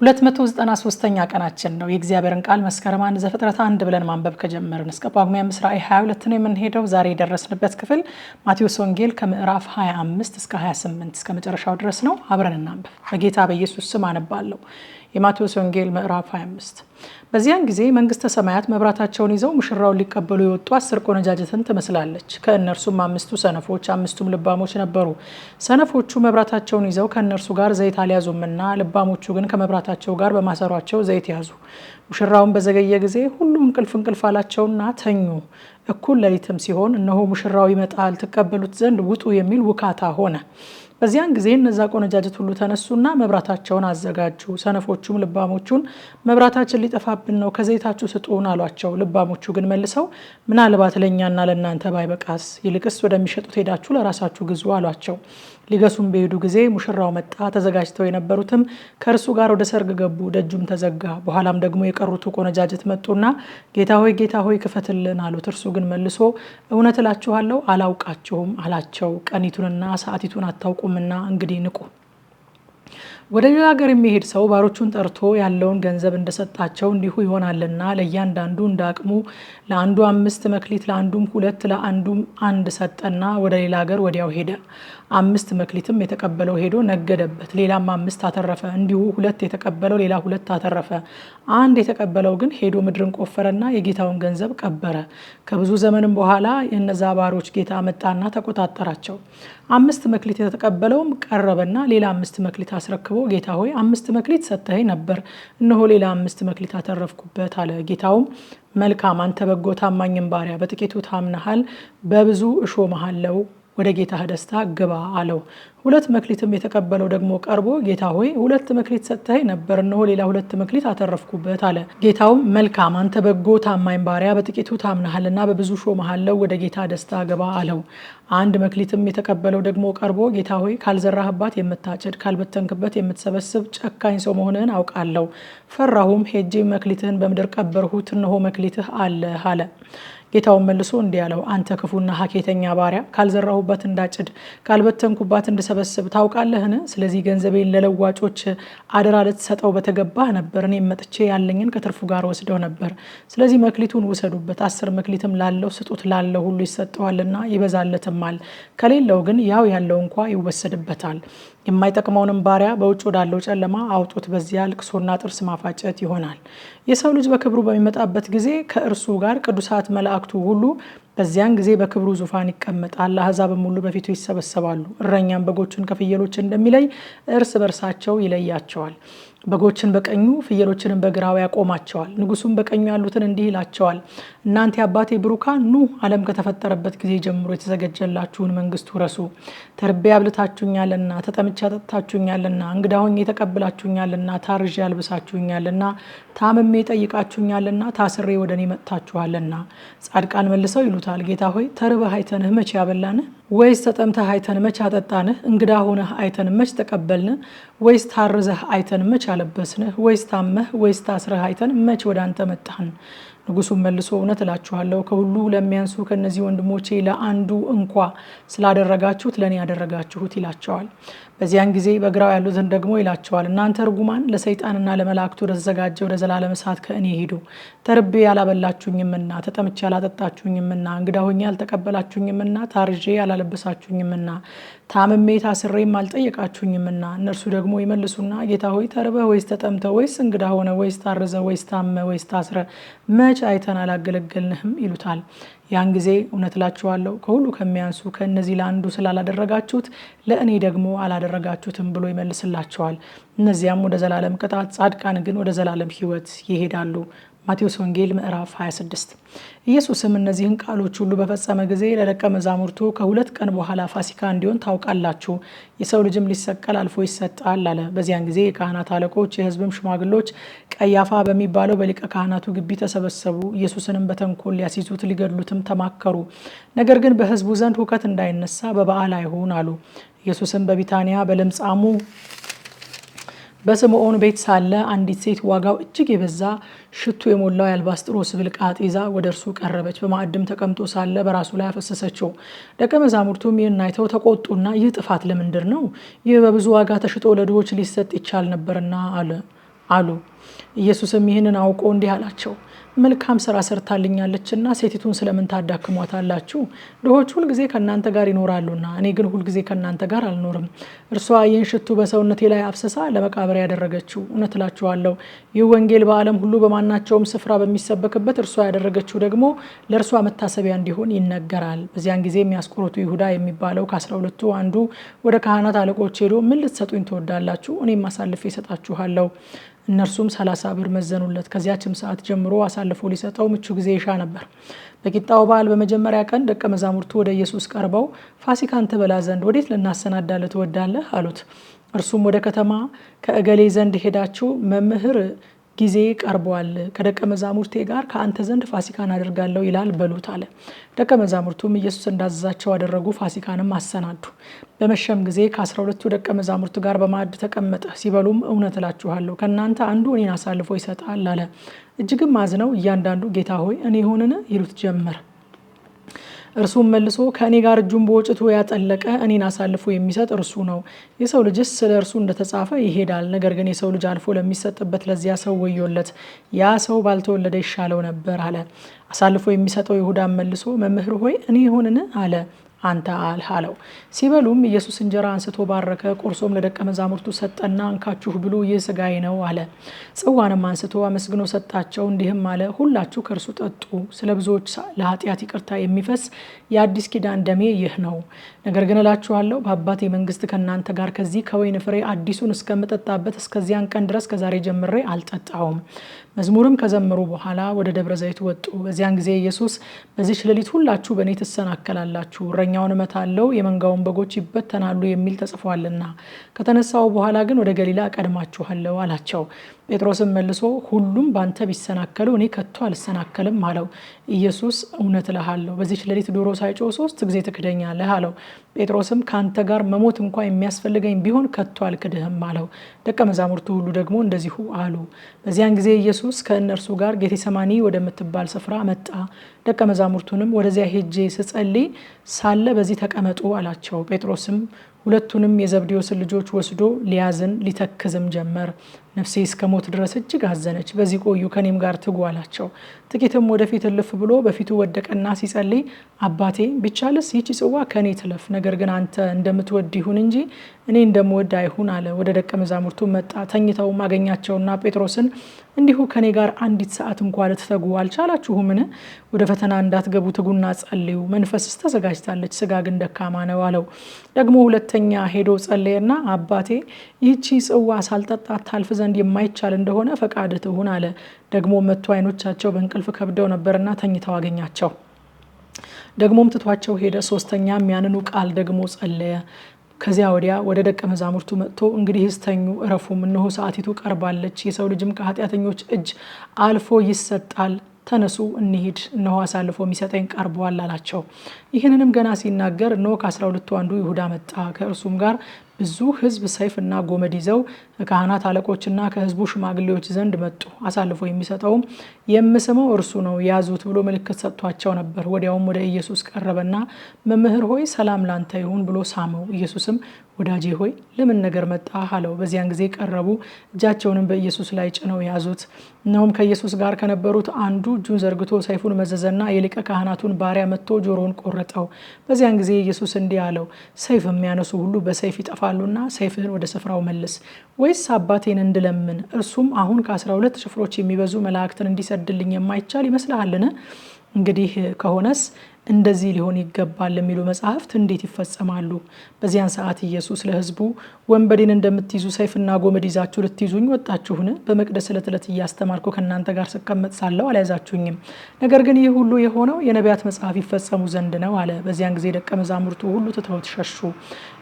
293ኛ ቀናችን ነው። የእግዚአብሔርን ቃል መስከረም 1 ዘፍጥረት 1 ብለን ማንበብ ከጀመርን እስከ ጳጉሜ 5 ራዕይ 22 ነው የምንሄደው። ዛሬ የደረስንበት ክፍል ማቴዎስ ወንጌል ከምዕራፍ 25 እስከ 28 እስከ መጨረሻው ድረስ ነው። አብረን እናንብብ። በጌታ በኢየሱስ ስም አነባለሁ። የማቴዎስ ወንጌል ምዕራፍ 25። በዚያን ጊዜ መንግስተ ሰማያት መብራታቸውን ይዘው ሙሽራውን ሊቀበሉ የወጡ 10 ቆነጃጅትን ትመስላለች። ከእነርሱም 5ቱ ሰነፎች 5ቱም ልባሞች ነበሩ። ሰነፎቹ መብራታቸውን ይዘው ከእነርሱ ጋር ዘይት አልያዙምና፣ ልባሞቹ ግን ከመብራታቸው ጋር በማሰሯቸው ዘይት ያዙ። ሙሽራውን በዘገየ ጊዜ ሁሉ እንቅልፍ አላቸውና ተኙ። እኩል ሌሊትም ሲሆን እነሆ ሙሽራው ይመጣል፣ ትቀበሉት ዘንድ ውጡ የሚል ውካታ ሆነ። በዚያን ጊዜ እነዛ ቆነጃጅት ሁሉ ተነሱና መብራታቸውን አዘጋጁ። ሰነፎቹም ልባሞቹን መብራታችን ሊጠፋብን ነው፣ ከዘይታችሁ ስጡን አሏቸው። ልባሞቹ ግን መልሰው ምናልባት ለእኛና ለእናንተ ባይበቃስ፣ ይልቅስ ወደሚሸጡት ሄዳችሁ ለራሳችሁ ግዙ አሏቸው። ሊገሱም በሄዱ ጊዜ ሙሽራው መጣ። ተዘጋጅተው የነበሩትም ከእርሱ ጋር ወደ ሰርግ ገቡ። ደጁም ተዘጋ። በኋላም ደግሞ የቀሩት ቆነጃጅት መጡና ጌታ ሆይ ክፈትልን አሉት። እርሱ ግን መልሶ እውነት እላችኋለሁ አላውቃችሁም አላቸው። ቀኒቱንና ሰዓቲቱን አታውቁምና እንግዲህ ንቁ። ወደ ሌላ ሀገር የሚሄድ ሰው ባሮቹን ጠርቶ ያለውን ገንዘብ እንደሰጣቸው እንዲሁ ይሆናልና ለእያንዳንዱ እንደ አቅሙ፣ ለአንዱ 5 መክሊት፣ ለአንዱም 2፣ ለአንዱም 1 ሰጠና ወደ ሌላ ሀገር ወዲያው ሄደ። 5 መክሊትም የተቀበለው ሄዶ ነገደበት፣ ሌላም 5 አተረፈ። እንዲሁ 2 የተቀበለው ሌላ 2 አተረፈ። 1 የተቀበለው ግን ሄዶ ምድርን ቆፈረና የጌታውን ገንዘብ ቀበረ። ከብዙ ዘመንም በኋላ የእነዛ ባሮች ጌታ መጣና ተቆጣጠራቸው። 5 መክሊት የተቀበለውም ቀረበና ሌላ 5 መክሊት አስረክቦ ጌታ ሆይ 5 መክሊት ሰጥተኸኝ ነበር፣ እነሆ ሌላ 5 መክሊት አተረፍኩበት አለ። ጌታውም መልካም አንተ በጎ ታማኝም ባሪያ፣ በጥቂቱ ታምነሃል፣ በብዙ እሾምሃለሁ፣ ወደ ጌታህ ደስታ ግባ አለው። 2 መክሊትም የተቀበለው ደግሞ ቀርቦ ጌታ ሆይ 2 መክሊት ሰጥተኸኝ ነበር፣ እነሆ ሌላ 2 መክሊት አተረፍኩበት አለ። ጌታውም መልካም አንተ በጎ ታማኝ ባሪያ፣ በጥቂቱ ታምነሃልና በብዙ ሾምሃለሁ፣ ወደ ጌታ ደስታ ግባ አለው። 1 መክሊትም የተቀበለው ደግሞ ቀርቦ ጌታ ሆይ ካልዘራህባት የምታጭድ ካልበተንክበት የምትሰበስብ ጨካኝ ሰው መሆንህን አውቃለሁ። ፈራሁም፣ ሄጄ መክሊትህን በምድር ቀበርሁት፣ እነሆ መክሊትህ አለህ አለ። ጌታውን መልሶ እንዲህ አለው፣ አንተ ክፉና ሀኬተኛ ባሪያ፣ ካልዘራሁባት እንዳጭድ ካልበተንኩባት እንድሰበስብ ታውቃለህን? ስለዚህ ገንዘቤን ለለዋጮች አደራ ልትሰጠው በተገባህ ነበር። እኔም መጥቼ ያለኝን ከትርፉ ጋር ወስደው ነበር። ስለዚህ መክሊቱን ውሰዱበት፣ 10 መክሊትም ላለው ስጡት፣ ላለው ሁሉ ይሰጠዋልና ይበዛለትማል፣ ከሌለው ግን ያው ያለው እንኳ ይወሰድበታል። የማይጠቅመውንም ባሪያ በውጭ ወዳለው ጨለማ አውጡት፣ በዚያ ልቅሶና ጥርስ ማፋጨት ይሆናል። የሰው ልጅ በክብሩ በሚመጣበት ጊዜ ከእርሱ ጋር ቅዱሳት መላእክቱ ሁሉ በዚያን ጊዜ በክብሩ ዙፋን ይቀመጣል። አሕዛብም ሁሉ በፊቱ ይሰበሰባሉ። እረኛም በጎቹን ከፍየሎች እንደሚለይ እርስ በርሳቸው ይለያቸዋል። በጎችን በቀኙ ፍየሎችንም በግራው ያቆማቸዋል። ንጉሱም በቀኙ ያሉትን እንዲህ ይላቸዋል፣ እናንተ የአባቴ ብሩካን ኑ፣ ዓለም ከተፈጠረበት ጊዜ ጀምሮ የተዘጋጀላችሁን መንግስት ውረሱ። ተርቤ አብልታችሁኛልና፣ ተጠምቼ አጠጥታችሁኛልና፣ እንግዳ ሆኜ ተቀብላችሁኛልና፣ ታርዤ አልብሳችሁኛልና፣ ታምሜ ጠይቃችሁኛልና፣ ታስሬ ወደ እኔ መጥታችኋልና። ጻድቃን መልሰው ይሉታል፣ ጌታ ሆይ ተርበህ አይተንህ መቼ ያበላንህ? ወይስ ተጠምተህ አይተን መቼ አጠጣንህ? እንግዳ ሆነህ አይተን መቼ ተቀበልንህ? ወይስ ታርዘህ አይተን መቼ አለበስንህ? ወይስ ታመህ ወይስ ታስረህ አይተን መቼ ወደ አንተ መጣን? ንጉሱም መልሶ እውነት እላችኋለሁ ከሁሉ ለሚያንሱ ከነዚህ ወንድሞቼ ለአንዱ እንኳ ስላደረጋችሁት ለእኔ ያደረጋችሁት ይላቸዋል። በዚያን ጊዜ በግራው ያሉትን ደግሞ ይላቸዋል፣ እናንተ ርጉማን ለሰይጣንና ለመላእክቱ ወደተዘጋጀ ወደ ዘላለም እሳት ከእኔ ሂዱ። ተርቤ ያላበላችሁኝምና፣ ተጠምቼ ያላጠጣችሁኝምና፣ እንግዳ ሆኜ ያልተቀበላችሁኝምና፣ ታርዤ ያላለበሳችሁኝምና፣ ታምሜ ታስሬም አልጠየቃችሁኝምና። እነርሱ ደግሞ ይመልሱና ጌታ ሆይ ተርበህ ወይስ ተጠምተህ ወይስ እንግዳ ሆነ ወይስ ታርዘህ ወይስ ታመ ወይስ ታስረ መቼ አይተን አላገለገልንህም? ይሉታል። ያን ጊዜ እውነት እላችኋለሁ ከሁሉ ከሚያንሱ ከእነዚህ ለአንዱ ስላላደረጋችሁት ለእኔ ደግሞ አላደረጋችሁትም ብሎ ይመልስላቸዋል። እነዚያም ወደ ዘላለም ቅጣት፣ ጻድቃን ግን ወደ ዘላለም ሕይወት ይሄዳሉ። ማቴዎስ ወንጌል ምዕራፍ 26። ኢየሱስም እነዚህን ቃሎች ሁሉ በፈጸመ ጊዜ ለደቀ መዛሙርቱ ከ2 ቀን በኋላ ፋሲካ እንዲሆን ታውቃላችሁ፣ የሰው ልጅም ሊሰቀል አልፎ ይሰጣል አለ። በዚያን ጊዜ የካህናት አለቆች የሕዝብም ሽማግሎች ቀያፋ በሚባለው በሊቀ ካህናቱ ግቢ ተሰበሰቡ። ኢየሱስንም በተንኮል ሊያስይዙት ሊገድሉትም ተማከሩ። ነገር ግን በሕዝቡ ዘንድ ሁከት እንዳይነሳ በበዓል አይሁን አሉ። ኢየሱስም በቢታንያ በለምጻሙ በስምዖን ቤት ሳለ አንዲት ሴት ዋጋው እጅግ የበዛ ሽቱ የሞላው የአልባስጥሮስ ብልቃጥ ይዛ ወደ እርሱ ቀረበች። በማዕድም ተቀምጦ ሳለ በራሱ ላይ አፈሰሰችው። ደቀ መዛሙርቱም ይህን አይተው ተቆጡና ይህ ጥፋት ለምንድር ነው? ይህ በብዙ ዋጋ ተሽጦ ለድሆች ሊሰጥ ይቻል ነበርና አሉ። ኢየሱስም ይህንን አውቆ እንዲህ አላቸው፣ መልካም ስራ ሰርታልኛለችና ሴቲቱን ስለምን ታዳክሟታላችሁ? ድሆች ሁልጊዜ ከእናንተ ጋር ይኖራሉና እኔ ግን ሁልጊዜ ከእናንተ ጋር አልኖርም። እርሷ ይህን ሽቱ በሰውነቴ ላይ አፍስሳ ለመቃብር ያደረገችው፣ እውነት እላችኋለሁ ይህ ወንጌል በዓለም ሁሉ በማናቸውም ስፍራ በሚሰበክበት እርሷ ያደረገችው ደግሞ ለእርሷ መታሰቢያ እንዲሆን ይነገራል። በዚያን ጊዜ የአስቆሮቱ ይሁዳ የሚባለው ከ12ቱ አንዱ ወደ ካህናት አለቆች ሄዶ ምን ልትሰጡኝ ትወዳላችሁ? እኔም አሳልፌ እሰጣችኋለሁ። እነርሱም 30 ብር መዘኑለት። ከዚያችም ሰዓት ጀምሮ አሳልፎ ሊሰጠው ምቹ ጊዜ ይሻ ነበር። በቂጣው በዓል በመጀመሪያ ቀን ደቀ መዛሙርቱ ወደ ኢየሱስ ቀርበው ፋሲካን ትበላ ዘንድ ወዴት ልናሰናዳልህ ትወዳለህ? አሉት። እርሱም ወደ ከተማ ከእገሌ ዘንድ ሄዳችሁ መምህር ጊዜ ቀርቧል፣ ከደቀ መዛሙርቴ ጋር ከአንተ ዘንድ ፋሲካን አደርጋለሁ ይላል በሉት አለ። ደቀ መዛሙርቱም ኢየሱስ እንዳዘዛቸው አደረጉ፣ ፋሲካንም አሰናዱ። በመሸም ጊዜ ከ12ቱ ደቀ መዛሙርት ጋር በማዕድ ተቀመጠ። ሲበሉም እውነት እላችኋለሁ ከእናንተ አንዱ እኔን አሳልፎ ይሰጣል አለ። እጅግም አዝነው እያንዳንዱ ጌታ ሆይ እኔ ሆንን ይሉት ጀመር። እርሱም መልሶ ከእኔ ጋር እጁን በወጭቱ ያጠለቀ እኔን አሳልፎ የሚሰጥ እርሱ ነው። የሰው ልጅስ ስለ እርሱ እንደተጻፈ ይሄዳል። ነገር ግን የሰው ልጅ አልፎ ለሚሰጥበት ለዚያ ሰው ወዮለት፣ ያ ሰው ባልተወለደ ይሻለው ነበር አለ። አሳልፎ የሚሰጠው ይሁዳም መልሶ መምህር ሆይ እኔ ሆንን አለ። አንተ አልህ አለው። ሲበሉም ኢየሱስ እንጀራ አንስቶ ባረከ፣ ቆርሶም ለደቀ መዛሙርቱ ሰጠና እንካችሁ ብሉ፣ ይህ ሥጋዬ ነው አለ። ጽዋንም አንስቶ አመስግኖ ሰጣቸው፣ እንዲህም አለ፣ ሁላችሁ ከእርሱ ጠጡ፣ ስለ ብዙዎች ለኃጢአት ይቅርታ የሚፈስ የአዲስ ኪዳን ደሜ ይህ ነው። ነገር ግን እላችኋለሁ በአባቴ መንግስት ከእናንተ ጋር ከዚህ ከወይን ፍሬ አዲሱን እስከምጠጣበት እስከዚያን ቀን ድረስ ከዛሬ ጀምሬ አልጠጣውም። መዝሙርም ከዘመሩ በኋላ ወደ ደብረ ዘይት ወጡ። በዚያን ጊዜ ኢየሱስ በዚች ሌሊት ሁላችሁ በእኔ ትሰናከላላችሁ፣ እረኛውን እመታለሁ፣ የመንጋውን በጎች ይበተናሉ የሚል ተጽፏልና፣ ከተነሳው በኋላ ግን ወደ ገሊላ እቀድማችኋለሁ አላቸው። ጴጥሮስም መልሶ ሁሉም ባንተ ቢሰናከሉ እኔ ከቶ አልሰናከልም አለው። ኢየሱስ እውነት እልሃለሁ በዚች ሌሊት ዶሮ ሳይጮህ 3 ጊዜ ትክደኛለህ አለው። ጴጥሮስም ከአንተ ጋር መሞት እንኳ የሚያስፈልገኝ ቢሆን ከቶ አልክድህም አለው። ደቀ መዛሙርቱ ሁሉ ደግሞ እንደዚሁ አሉ። በዚያን ጊዜ ኢየሱስ ከእነርሱ ጋር ጌቴሰማኒ ወደምትባል ስፍራ መጣ። ደቀ መዛሙርቱንም ወደዚያ ሄጄ ስጸልይ ሳለ በዚህ ተቀመጡ አላቸው። ጴጥሮስም ሁለቱንም የዘብዴዎስን ልጆች ወስዶ ሊያዝን ሊተክዝም ጀመር። ነፍሴ እስከ ሞት ድረስ እጅግ አዘነች፣ በዚህ ቆዩ ከኔም ጋር ትጉ አላቸው። ጥቂትም ወደፊት እልፍ ብሎ በፊቱ ወደቀና ሲጸልይ አባቴ ቢቻልስ ይህች ጽዋ ከኔ ትለፍ፣ ነገር ግን አንተ እንደምትወድ ይሁን እንጂ እኔ እንደምወድ አይሁን አለ። ወደ ደቀ መዛሙርቱ መጣ። ተኝተውም አገኛቸውና ጴጥሮስን እንዲሁ ከኔ ጋር አንዲት ሰዓት እንኳ ልትተጉ አልቻላችሁምን? ወደ ፈተና እንዳትገቡ ትጉና ጸልዩ። መንፈስስ ተዘጋጅታለች፣ ስጋ ግን ደካማ ነው አለው። ደግሞ ሁለተኛ ሄዶ ጸለየና አባቴ ይህቺ ጽዋ ሳልጠጣት ታልፍ ዘንድ የማይቻል እንደሆነ ፈቃድህ ትሁን አለ። ደግሞ መጥቶ ዓይኖቻቸው በእንቅልፍ ከብደው ነበርና ተኝተው አገኛቸው። ደግሞም ትቷቸው ሄደ። ሶስተኛም ያንኑ ቃል ደግሞ ጸለየ። ከዚያ ወዲያ ወደ ደቀ መዛሙርቱ መጥቶ እንግዲህ ተኙ እረፉም፣ እነሆ ሰዓቲቱ ቀርባለች፣ የሰው ልጅም ከኃጢአተኞች እጅ አልፎ ይሰጣል፣ ተነሱ እንሂድ፣ እነሆ አሳልፎ የሚሰጠኝ ቀርቧል አላቸው። ይህንንም ገና ሲናገር እነሆ ከ12ቱ አንዱ ይሁዳ መጣ። ከእርሱም ጋር ብዙ ሕዝብ ሰይፍና ጎመድ ይዘው ከካህናት አለቆችና ከሕዝቡ ሽማግሌዎች ዘንድ መጡ። አሳልፎ የሚሰጠውም የምስመው እርሱ ነው፣ ያዙት ብሎ ምልክት ሰጥቷቸው ነበር። ወዲያውም ወደ ኢየሱስ ቀረበና መምህር ሆይ ሰላም ላንተ ይሁን ብሎ ሳመው። ኢየሱስም ወዳጄ ሆይ ለምን ነገር መጣህ አለው። በዚያን ጊዜ ቀረቡ፣ እጃቸውንም በኢየሱስ ላይ ጭነው ያዙት። እነሆም ከኢየሱስ ጋር ከነበሩት አንዱ እጁን ዘርግቶ ሰይፉን መዘዘና የሊቀ ካህናቱን ባሪያ መጥቶ ጆሮውን ቆረጠው። በዚያን ጊዜ ኢየሱስ እንዲህ አለው፣ ሰይፍ የሚያነሱ ሁሉ በሰይፍ ይጠፋሉና ሰይፍህን ወደ ስፍራው መልስ። ወይስ አባቴን እንድለምን እርሱም አሁን ከ12 ጭፍሮች የሚበዙ መላእክትን እንዲሰድልኝ የማይቻል ይመስልሃልን? እንግዲህ ከሆነስ እንደዚህ ሊሆን ይገባል የሚሉ መጽሐፍት እንዴት ይፈጸማሉ? በዚያን ሰዓት ኢየሱስ ለሕዝቡ ወንበዴን እንደምትይዙ ሰይፍና ጎመድ ይዛችሁ ልትይዙኝ ወጣችሁን? በመቅደስ ዕለት ዕለት እያስተማርኩ ከእናንተ ጋር ስቀመጥ ሳለሁ አልያዛችሁኝም። ነገር ግን ይህ ሁሉ የሆነው የነቢያት መጽሐፍ ይፈጸሙ ዘንድ ነው አለ። በዚያን ጊዜ ደቀ መዛሙርቱ ሁሉ ትተውት ሸሹ።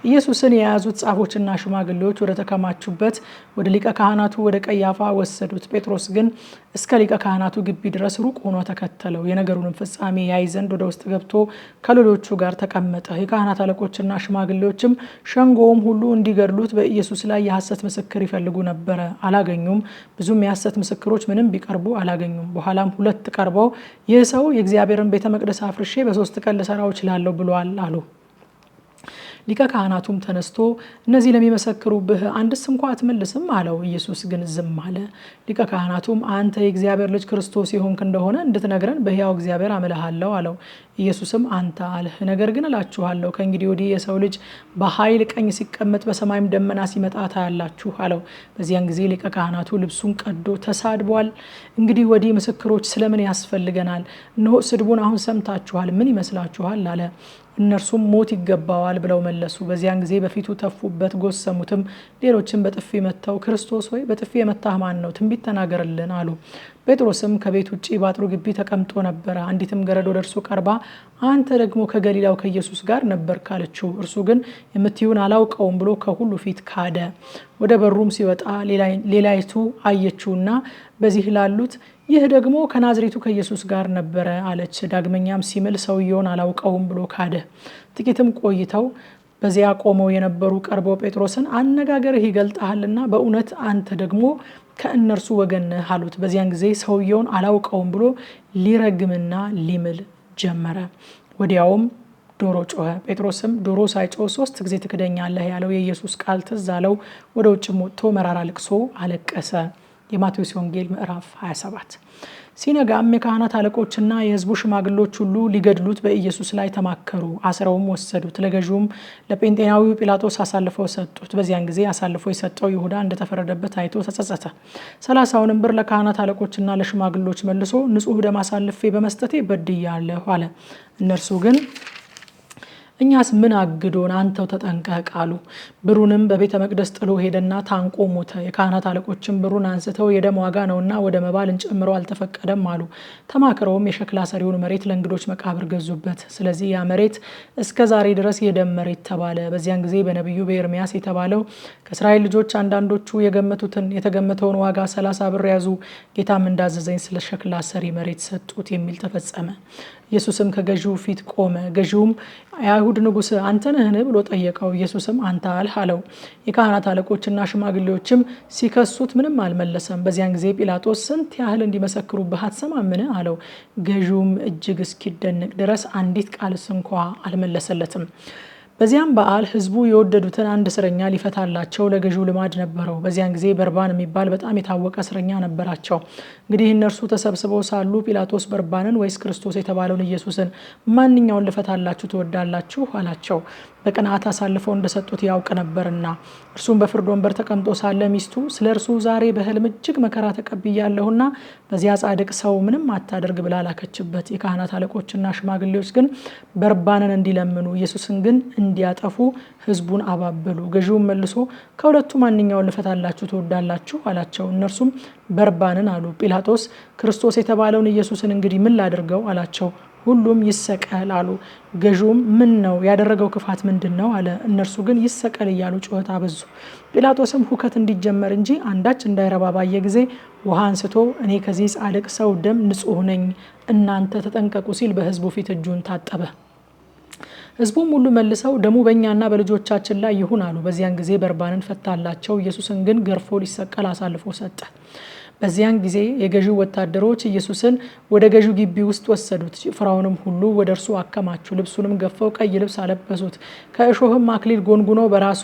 ኢየሱስን የያዙት ጻፎችና ሽማግሌዎች ወደ ተከማቹበት ወደ ሊቀ ካህናቱ ወደ ቀያፋ ወሰዱት። ጴጥሮስ ግን እስከ ሊቀ ካህናቱ ግቢ ድረስ ሩቅ ሆኖ ተከተለው። የነገሩንም ፍጻሜ ያይ ዘንድ ወደ ውስጥ ገብቶ ከሌሎቹ ጋር ተቀመጠ። የካህናት አለቆችና ሽማግሌዎችም ሸንጎውም ሁሉ እንዲገድሉት በኢየሱስ ላይ የሐሰት ምስክር ይፈልጉ ነበረ፣ አላገኙም። ብዙም የሐሰት ምስክሮች ምንም ቢቀርቡ አላገኙም። በኋላም 2 ቀርበው ይህ ሰው የእግዚአብሔርን ቤተ መቅደስ አፍርሼ በ3 ቀን ልሰራው እችላለሁ ብሏል አሉ። ሊቀ ካህናቱም ተነስቶ እነዚህ ለሚመሰክሩብህ አንድስ እንኳ አትመልስም አለው። ኢየሱስ ግን ዝም አለ። ሊቀ ካህናቱም አንተ የእግዚአብሔር ልጅ ክርስቶስ የሆንክ እንደሆነ እንድትነግረን በሕያው እግዚአብሔር አምልሃለሁ አለው። ኢየሱስም አንተ አልህ፣ ነገር ግን እላችኋለሁ ከእንግዲህ ወዲህ የሰው ልጅ በኃይል ቀኝ ሲቀመጥ በሰማይም ደመና ሲመጣ ታያላችሁ አለው። በዚያን ጊዜ ሊቀ ካህናቱ ልብሱን ቀዶ ተሳድቧል። እንግዲህ ወዲህ ምስክሮች ስለምን ያስፈልገናል? እነሆ ስድቡን አሁን ሰምታችኋል፣ ምን ይመስላችኋል አለ። እነርሱም ሞት ይገባዋል ብለው መለሱ። በዚያን ጊዜ በፊቱ ተፉበት፣ ጎሰሙትም። ሌሎችም በጥፊ መተው ክርስቶስ ሆይ በጥፊ የመታህ ማን ነው? ትንቢት ተናገርልን አሉ። ጴጥሮስም ከቤት ውጭ በአጥሩ ግቢ ተቀምጦ ነበረ። አንዲትም ገረድ ወደ እርሱ ቀርባ አንተ ደግሞ ከገሊላው ከኢየሱስ ጋር ነበርክ አለችው። እርሱ ግን የምትዩን አላውቀውም ብሎ ከሁሉ ፊት ካደ። ወደ በሩም ሲወጣ ሌላይቱ አየችውና በዚህ ላሉት ይህ ደግሞ ከናዝሬቱ ከኢየሱስ ጋር ነበረ አለች። ዳግመኛም ሲምል ሰውየውን አላውቀውም ብሎ ካደ። ጥቂትም ቆይተው በዚያ ቆመው የነበሩ ቀርበው ጴጥሮስን አነጋገርህ ይገልጣልና በእውነት አንተ ደግሞ ከእነርሱ ወገን ነህ አሉት። በዚያን ጊዜ ሰውየውን አላውቀውም ብሎ ሊረግምና ሊምል ጀመረ። ወዲያውም ዶሮ ጮኸ። ጴጥሮስም ዶሮ ሳይጮህ 3 ጊዜ ትክደኛለህ ያለው የኢየሱስ ቃል ትዝ አለው። ወደ ውጭም ወጥቶ መራራ ልቅሶ አለቀሰ። የማቴዎስ ወንጌል ምዕራፍ 27። ሲነጋም የካህናት አለቆችና የሕዝቡ ሽማግሎች ሁሉ ሊገድሉት በኢየሱስ ላይ ተማከሩ። አስረውም ወሰዱት። ለገዢውም ለጴንጤናዊው ጲላጦስ አሳልፈው ሰጡት። በዚያን ጊዜ አሳልፎ የሰጠው ይሁዳ እንደተፈረደበት አይቶ ተጸጸተ። 30 ብር ለካህናት አለቆችና ለሽማግሎች መልሶ ንጹሕ ደም አሳልፌ በመስጠቴ በድያለሁ አለ። እነርሱ ግን እኛስ ምን አግዶን? አንተው ተጠንቀቅ አሉ። ብሩንም በቤተ መቅደስ ጥሎ ሄደና ታንቆ ሞተ። የካህናት አለቆችም ብሩን አንስተው የደም ዋጋ ነውና ወደ መባ ልንጨምረው አልተፈቀደም አሉ። ተማክረውም የሸክላ ሰሪውን መሬት ለእንግዶች መቃብር ገዙበት። ስለዚህ ያ መሬት እስከ ዛሬ ድረስ የደም መሬት ተባለ። በዚያን ጊዜ በነቢዩ በኤርምያስ የተባለው ከእስራኤል ልጆች አንዳንዶቹ የተገመተውን ዋጋ 30 ብር ያዙ፣ ጌታም እንዳዘዘኝ ስለ ሸክላ ሰሪ መሬት ሰጡት የሚል ተፈጸመ። ኢየሱስም ከገዢው ፊት ቆመ። ገዢውም የአይሁድ ንጉሥ አንተ ነህን ብሎ ጠየቀው። ኢየሱስም አንተ አልህ አለው። የካህናት አለቆችና ሽማግሌዎችም ሲከሱት ምንም አልመለሰም። በዚያን ጊዜ ጲላጦስ ስንት ያህል እንዲመሰክሩብህ አትሰማምን አለው። ገዢውም እጅግ እስኪደንቅ ድረስ አንዲት ቃልስ እንኳ አልመለሰለትም። በዚያም በዓል ሕዝቡ የወደዱትን አንድ እስረኛ ሊፈታላቸው ለገዢው ልማድ ነበረው። በዚያን ጊዜ በርባን የሚባል በጣም የታወቀ እስረኛ ነበራቸው። እንግዲህ እነርሱ ተሰብስበው ሳሉ ጲላጦስ በርባንን ወይስ ክርስቶስ የተባለውን ኢየሱስን ማንኛውን ልፈታላችሁ ትወዳላችሁ አላቸው። በቅንዓት አሳልፈው እንደሰጡት ያውቅ ነበርና። እርሱም በፍርድ ወንበር ተቀምጦ ሳለ ሚስቱ ስለ እርሱ ዛሬ በሕልም እጅግ መከራ ተቀብያለሁና በዚያ ጻድቅ ሰው ምንም አታደርግ ብላ ላከችበት። የካህናት አለቆችና ሽማግሌዎች ግን በርባንን እንዲለምኑ ኢየሱስን ግን እንዲያጠፉ ሕዝቡን አባበሉ። ገዢውን መልሶ ከሁለቱ ማንኛውን ልፈታላችሁ ትወዳላችሁ አላቸው። እነርሱም በርባንን አሉ። ጲላጦስ ክርስቶስ የተባለውን ኢየሱስን እንግዲህ ምን ላድርገው አላቸው። ሁሉም ይሰቀል አሉ። ገዢውም ምን ነው ያደረገው ክፋት ምንድን ነው አለ። እነርሱ ግን ይሰቀል እያሉ ጩኸት አበዙ። ጲላጦስም ሁከት እንዲጀመር እንጂ አንዳች እንዳይረባ ባየ ጊዜ ውሃ አንስቶ እኔ ከዚህ ጻድቅ ሰው ደም ንጹሕ ነኝ፣ እናንተ ተጠንቀቁ ሲል በሕዝቡ ፊት እጁን ታጠበ። ሕዝቡም ሁሉ መልሰው ደሙ በእኛና በልጆቻችን ላይ ይሁን አሉ። በዚያን ጊዜ በርባንን ፈታላቸው። ኢየሱስን ግን ገርፎ ሊሰቀል አሳልፎ ሰጠ። በዚያን ጊዜ የገዢው ወታደሮች ኢየሱስን ወደ ገዢው ግቢ ውስጥ ወሰዱት። ጭፍራውንም ሁሉ ወደ እርሱ አከማቹ። ልብሱንም ገፈው ቀይ ልብስ አለበሱት። ከእሾህም አክሊል ጎንጉነው በራሱ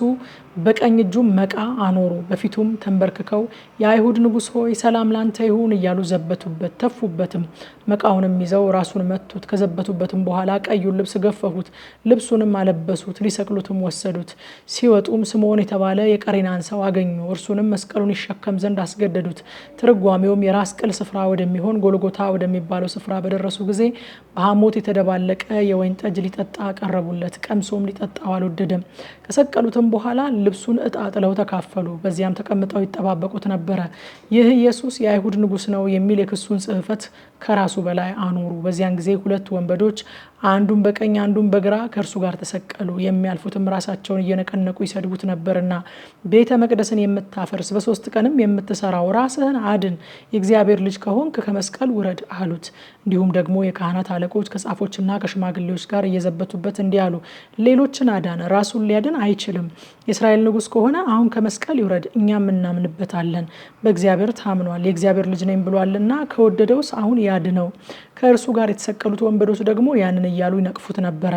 በቀኝ እጁ መቃ አኖሩ። በፊቱም ተንበርክከው የአይሁድ ንጉሥ ሆይ ሰላም ላንተ ይሁን እያሉ ዘበቱበት፣ ተፉበትም። መቃውንም ይዘው ራሱን መቱት። ከዘበቱበትም በኋላ ቀዩን ልብስ ገፈፉት፣ ልብሱንም አለበሱት፣ ሊሰቅሉትም ወሰዱት። ሲወጡም ስምዖን የተባለ የቀሬናን ሰው አገኙ። እርሱንም መስቀሉን ይሸከም ዘንድ አስገደዱት። ትርጓሜውም የራስ ቅል ስፍራ ወደሚሆን ጎልጎታ ወደሚባለው ስፍራ በደረሱ ጊዜ በሐሞት የተደባለቀ የወይን ጠጅ ሊጠጣ አቀረቡለት። ቀምሶም ሊጠጣው አልወደደም። ከሰቀሉትም በኋላ ልብሱን ዕጣ ጥለው ተካፈሉ። በዚያም ተቀምጠው ይጠባበቁት ነበረ። ይህ ኢየሱስ የአይሁድ ንጉሥ ነው የሚል የክሱን ጽሕፈት ከራሱ በላይ አኖሩ። በዚያን ጊዜ 2 ወንበዶች አንዱን በቀኝ አንዱን በግራ ከእርሱ ጋር ተሰቀሉ። የሚያልፉትም ራሳቸውን እየነቀነቁ ይሰድቡት ነበርና ቤተ መቅደስን የምታፈርስ በ3 ቀንም የምትሰራው ራስህን አድን፣ የእግዚአብሔር ልጅ ከሆንክ ከመስቀል ውረድ አሉት። እንዲሁም ደግሞ የካህናት አለቆች ከጻፎችና ከሽማግሌዎች ጋር እየዘበቱበት እንዲህ አሉ፣ ሌሎችን አዳነ፣ ራሱን ሊያድን አይችልም። የእስራኤል የእስራኤል ንጉሥ ከሆነ አሁን ከመስቀል ይውረድ፣ እኛም እናምንበታለን። በእግዚአብሔር ታምኗል፣ የእግዚአብሔር ልጅ ነኝ ብሏልና ከወደደውስ አሁን ያድነው። ከእርሱ ጋር የተሰቀሉት ወንበዶች ደግሞ ያንን እያሉ ይነቅፉት ነበረ።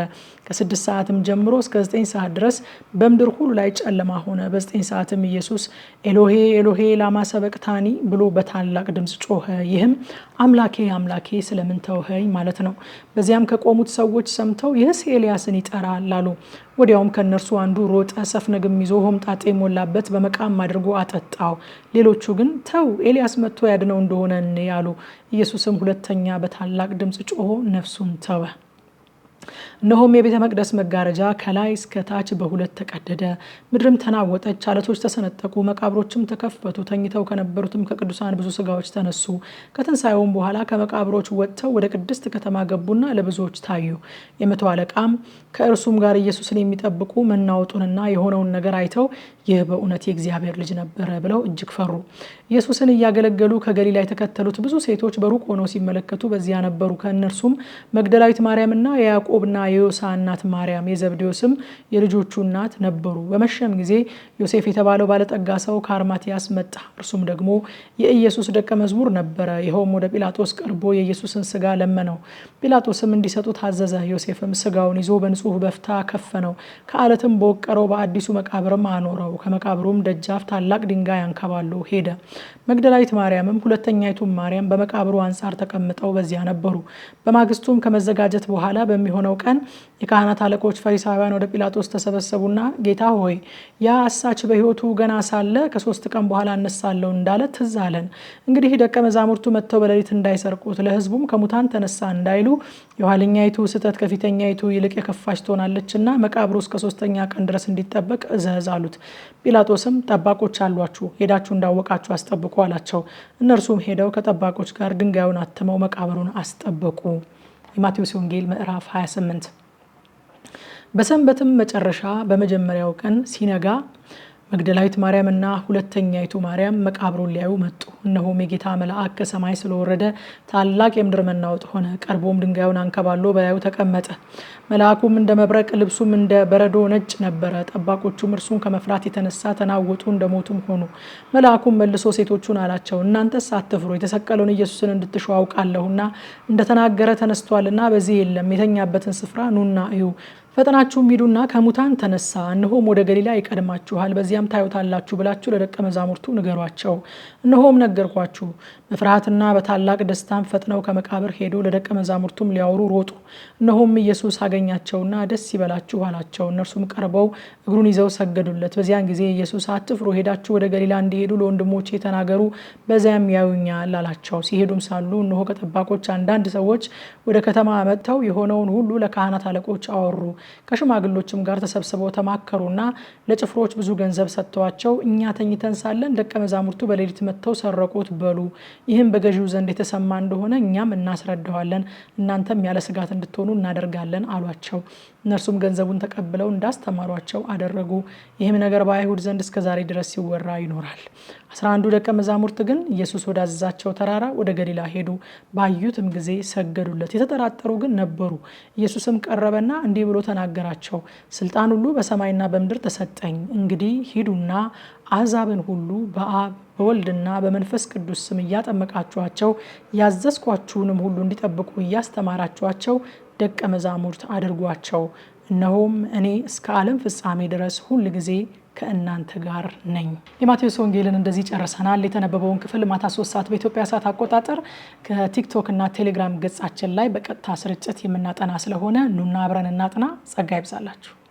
ከ6 ሰዓትም ጀምሮ እስከ 9 ሰዓት ድረስ በምድር ሁሉ ላይ ጨለማ ሆነ። በ9 ሰዓትም ኢየሱስ ኤሎሄ ኤሎሄ ላማ ሰበቅታኒ ብሎ በታላቅ ድምፅ ጮኸ። ይህም አምላኬ አምላኬ ስለምን ተውኸኝ ማለት ነው። በዚያም ከቆሙት ሰዎች ሰምተው ይህስ ኤልያስን ይጠራል አሉ። ወዲያውም ከነርሱ አንዱ ሮጠ፣ ሰፍነግም ይዞ ሆምጣጤ ሞላበት፣ በመቃም አድርጎ አጠጣው። ሌሎቹ ግን ተው ኤልያስ መጥቶ ያድነው እንደሆነ እንይ አሉ። ኢየሱስም ሁለተኛ በታላቅ ድምፅ ጮሆ ነፍሱን ተወ። እነሆም የቤተ መቅደስ መጋረጃ ከላይ እስከ ታች በሁለት ተቀደደ፣ ምድርም ተናወጠች፣ አለቶች ተሰነጠቁ፣ መቃብሮችም ተከፈቱ። ተኝተው ከነበሩትም ከቅዱሳን ብዙ ስጋዎች ተነሱ። ከትንሣኤውም በኋላ ከመቃብሮች ወጥተው ወደ ቅድስት ከተማ ገቡና ለብዙዎች ታዩ። የመቶ አለቃም ከእርሱም ጋር ኢየሱስን የሚጠብቁ መናወጡንና የሆነውን ነገር አይተው ይህ በእውነት የእግዚአብሔር ልጅ ነበረ ብለው እጅግ ፈሩ። ኢየሱስን እያገለገሉ ከገሊላ የተከተሉት ብዙ ሴቶች በሩቅ ሆነው ሲመለከቱ በዚያ ነበሩ። ከእነርሱም መግደላዊት ማርያምና የያዕቆብና የዮሳ እናት ማርያም የዘብዴዎስም የልጆቹ እናት ነበሩ። በመሸም ጊዜ ዮሴፍ የተባለው ባለጠጋ ሰው ከአርማትያስ መጣ። እርሱም ደግሞ የኢየሱስ ደቀ መዝሙር ነበረ። ይኸውም ወደ ጲላጦስ ቀርቦ የኢየሱስን ስጋ ለመነው። ጲላጦስም እንዲሰጡ ታዘዘ። ዮሴፍም ስጋውን ይዞ በንጹሕ በፍታ ከፈነው፣ ከአለትም በወቀረው በአዲሱ መቃብርም አኖረው። ከመቃብሩም ደጃፍ ታላቅ ድንጋይ አንከባሎ ሄደ። መግደላዊት ማርያምም ሁለተኛይቱም ማርያም በመቃብሩ አንጻር ተቀምጠው በዚያ ነበሩ። በማግስቱም ከመዘጋጀት በኋላ በሚሆነው ቀን የካህናት አለቆች ፈሪሳውያን ወደ ጲላጦስ ተሰበሰቡና ጌታ ሆይ ያ አሳች በሕይወቱ ገና ሳለ ከ3 ቀን በኋላ እነሳለሁ እንዳለ ትዝ አለን። እንግዲህ ደቀ መዛሙርቱ መጥተው በሌሊት እንዳይሰርቁት፣ ለሕዝቡም ከሙታን ተነሳ እንዳይሉ የኋለኛይቱ ስህተት ከፊተኛይቱ ይልቅ የከፋች ትሆናለችና መቃብሩ እስከ 3ኛ ቀን ድረስ እንዲጠበቅ እዘዝ አሉት። ጲላጦስም ጠባቆች አሏችሁ፣ ሄዳችሁ እንዳወቃችሁ አስጠብቁ አላቸው። እነርሱም ሄደው ከጠባቆች ጋር ድንጋዩን አትመው መቃብሩን አስጠበቁ። የማቴዎስ ወንጌል ምዕራፍ 28። በሰንበትም መጨረሻ በመጀመሪያው ቀን ሲነጋ መግደላዊት ማርያምና ሁለተኛይቱ ማርያም መቃብሩን ሊያዩ መጡ። እነሆም የጌታ መልአክ ከሰማይ ስለወረደ ታላቅ የምድር መናወጥ ሆነ። ቀርቦም ድንጋዩን አንከባሎ በላዩ ተቀመጠ። መልአኩም እንደ መብረቅ፣ ልብሱም እንደ በረዶ ነጭ ነበረ። ጠባቆቹም እርሱን ከመፍራት የተነሳ ተናወጡ፣ እንደሞቱም ሆኑ። መልአኩም መልሶ ሴቶቹን አላቸው፣ እናንተስ አትፍሩ፣ የተሰቀለውን ኢየሱስን እንድትሹ አውቃለሁና እንደተናገረ ተነስቷልና በዚህ የለም። የተኛበትን ስፍራ ኑና እዩ። ፈጥናችሁም ሂዱና ከሙታን ተነሳ፣ እነሆም ወደ ገሊላ ይቀድማችኋል፣ በዚያም ታዩታላችሁ ብላችሁ ለደቀ መዛሙርቱ ንገሯቸው። እነሆም ነገርኳችሁ። በፍርሃትና በታላቅ ደስታም ፈጥነው ከመቃብር ሄዱ፣ ለደቀ መዛሙርቱም ሊያወሩ ሮጡ። እነሆም ኢየሱስ አገኛቸውና ደስ ይበላችሁ አላቸው። እነርሱም ቀርበው እግሩን ይዘው ሰገዱለት። በዚያን ጊዜ ኢየሱስ አትፍሩ፣ ሄዳችሁ ወደ ገሊላ እንዲሄዱ ለወንድሞቼ ተናገሩ፣ በዚያም ያዩኛል አላቸው። ሲሄዱም ሳሉ እነሆ ከጠባቆች አንዳንድ ሰዎች ወደ ከተማ መጥተው የሆነውን ሁሉ ለካህናት አለቆች አወሩ። ከሽማግሎችም ጋር ተሰብስበው ተማከሩና ለጭፍሮች ብዙ ገንዘብ ሰጥተዋቸው እኛ ተኝተን ሳለን ደቀ መዛሙርቱ በሌሊት መጥተው ሰረቁት በሉ። ይህም በገዢው ዘንድ የተሰማ እንደሆነ እኛም እናስረዳዋለን፣ እናንተም ያለ ስጋት እንድትሆኑ እናደርጋለን አሏቸው። እነርሱም ገንዘቡን ተቀብለው እንዳስተማሯቸው አደረጉ። ይህም ነገር በአይሁድ ዘንድ እስከዛሬ ድረስ ሲወራ ይኖራል። 11 ደቀ መዛሙርት ግን ኢየሱስ ወዳዘዛቸው ተራራ ወደ ገሊላ ሄዱ። ባዩትም ጊዜ ሰገዱለት። የተጠራጠሩ ግን ነበሩ። ኢየሱስም ቀረበና እንዲህ ብሎ ተናገራቸው፣ ስልጣን ሁሉ በሰማይና በምድር ተሰጠኝ። እንግዲህ ሂዱና አሕዛብን ሁሉ በአብ በወልድና በመንፈስ ቅዱስ ስም እያጠመቃችኋቸው ያዘዝኳችሁንም ሁሉ እንዲጠብቁ እያስተማራችኋቸው ደቀ መዛሙርት አድርጓቸው። እነሆም እኔ እስከ ዓለም ፍጻሜ ድረስ ሁል ጊዜ ከእናንተ ጋር ነኝ። የማቴዎስ ወንጌልን እንደዚህ ጨርሰናል። የተነበበውን ክፍል ማታ 3 ሰዓት በኢትዮጵያ ሰዓት አቆጣጠር ከቲክቶክ እና ቴሌግራም ገጻችን ላይ በቀጥታ ስርጭት የምናጠና ስለሆነ ኑና አብረን እናጥና። ጸጋ ይብዛላችሁ።